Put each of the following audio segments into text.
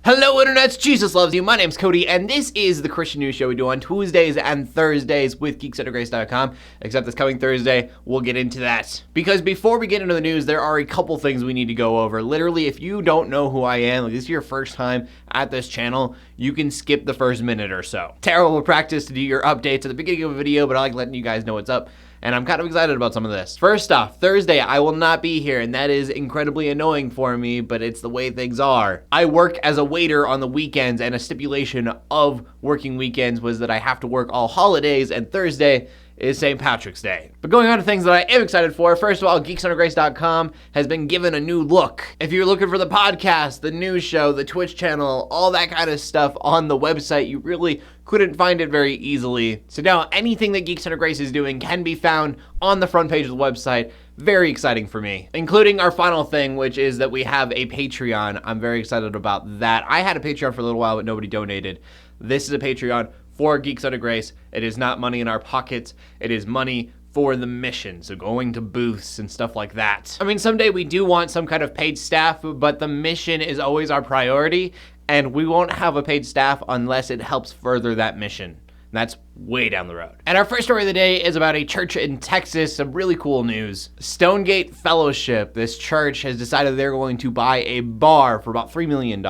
Hello internets, Jesus loves you. My name's Cody, and this is the Christian News Show we do on Tuesdays and Thursdays with geeksundergrace.com. Except this coming Thursday, we'll get into that. Because before we get into the news, there are a couple things we need to go over. Literally, if you don't know who I am, like this is your first time at this channel, you can skip the first minute or so. Terrible practice to do your updates at the beginning of a video, but I like letting you guys know what's up. And I'm kind of excited about some of this. First off, Thursday, I will not be here, and that is incredibly annoying for me, but it's the way things are. I work as a waiter on the weekends, and a stipulation of working weekends was that I have to work all holidays, and Thursday is St. Patrick's Day. But going on to things that I am excited for, first of all, geeksundergrace.com has been given a new look. If you're looking for the podcast, the news show, the Twitch channel, all that kind of stuff on the website, you really couldn't find it very easily. So now anything that Geeks Under Grace is doing can be found on the front page of the website. Very exciting for me. Including our final thing, which is that we have a Patreon. I'm very excited about that. I had a Patreon for a little while, but nobody donated. This is a Patreon for Geeks Under Grace. It is not money in our pockets. It is money for the mission, so going to booths and stuff like that. I mean, someday we do want some kind of paid staff, but the mission is always our priority, and we won't have a paid staff unless it helps further that mission. That's way down the road. And our first story of the day is about a church in Texas. Some really cool news. Stonegate Fellowship, this church, has decided they're going to buy a bar for about $3 million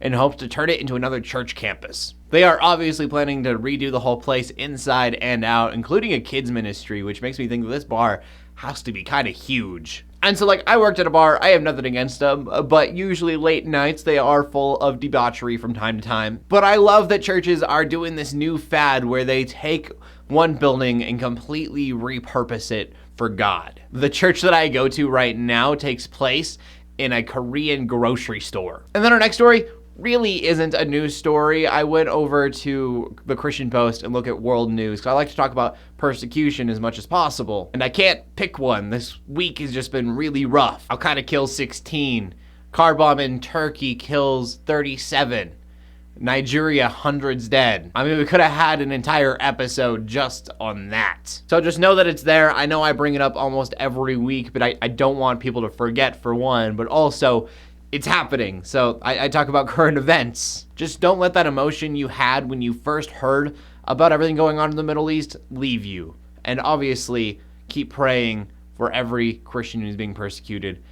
in hopes to turn it into another church campus. They are obviously planning to redo the whole place inside and out, including a kids ministry, which makes me think that this bar has to be kind of huge. And so, like, I worked at a bar. I have nothing against them, but usually late nights, they are full of debauchery from time to time. But I love that churches are doing this new fad where they take one building and completely repurpose it for God. The church that I go to right now takes place in a Korean grocery store. And then our next story really isn't a news story. I went over to the Christian Post and look at world news because I like to talk about persecution as much as possible. And I can't pick one. This week has just been really rough. Al-Qaeda kills 16. Car bomb in Turkey kills 37. Nigeria, hundreds dead. I mean, we could have had an entire episode just on that. So just know that it's there. I know I bring it up almost every week, but I don't want people to forget, for one, but also it's happening. So I talk about current events. Just don't let that emotion you had when you first heard about everything going on in the Middle East leave you. And obviously, keep praying for every Christian who's being persecuted,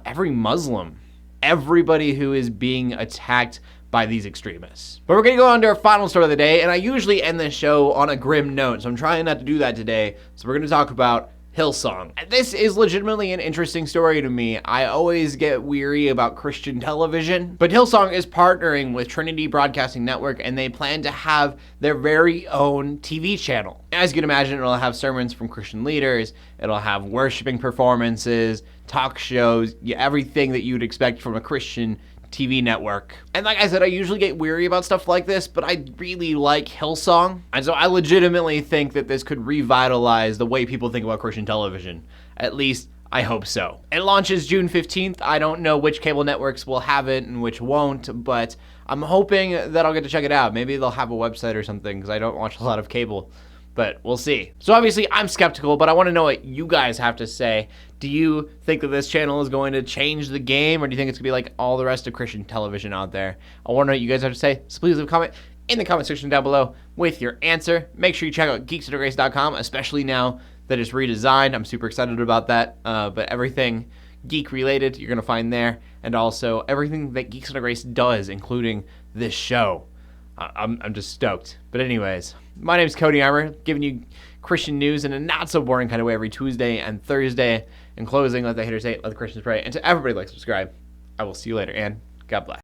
every Muslim, everybody who is being attacked by these extremists. But we're going to go on to our final story of the day, and I usually end this show on a grim note, so I'm trying not to do that today. So we're going to talk about Hillsong. This is legitimately an interesting story to me. I always get weary about Christian television, but Hillsong is partnering with Trinity Broadcasting Network, and they plan to have their very own TV channel. As you can imagine, it'll have sermons from Christian leaders, it'll have worshiping performances, talk shows, everything that you'd expect from a Christian TV network. And like I said, I usually get weary about stuff like this, but I really like Hillsong. And so I legitimately think that this could revitalize the way people think about Christian television. At least, I hope so. It launches June 15th. I don't know which cable networks will have it and which won't, but I'm hoping that I'll get to check it out. Maybe they'll have a website or something, because I don't watch a lot of cable. But we'll see. So obviously I'm skeptical, but I want to know what you guys have to say. Do you think that this channel is going to change the game, or do you think it's going to be like all the rest of Christian television out there? I want to know what you guys have to say, so please leave a comment in the comment section down below with your answer. Make sure you check out geeksundergrace.com, especially now that it's redesigned. I'm super excited about that. But everything geek related you're going to find there, and also everything that Geeks Under Grace does, including this show. I'm just stoked. But anyways, my name is Cody Armour, giving you Christian news in a not so boring kind of way every Tuesday and Thursday. In closing, let the haters hate, let the Christians pray, and to everybody like, subscribe. I will see you later, and God bless.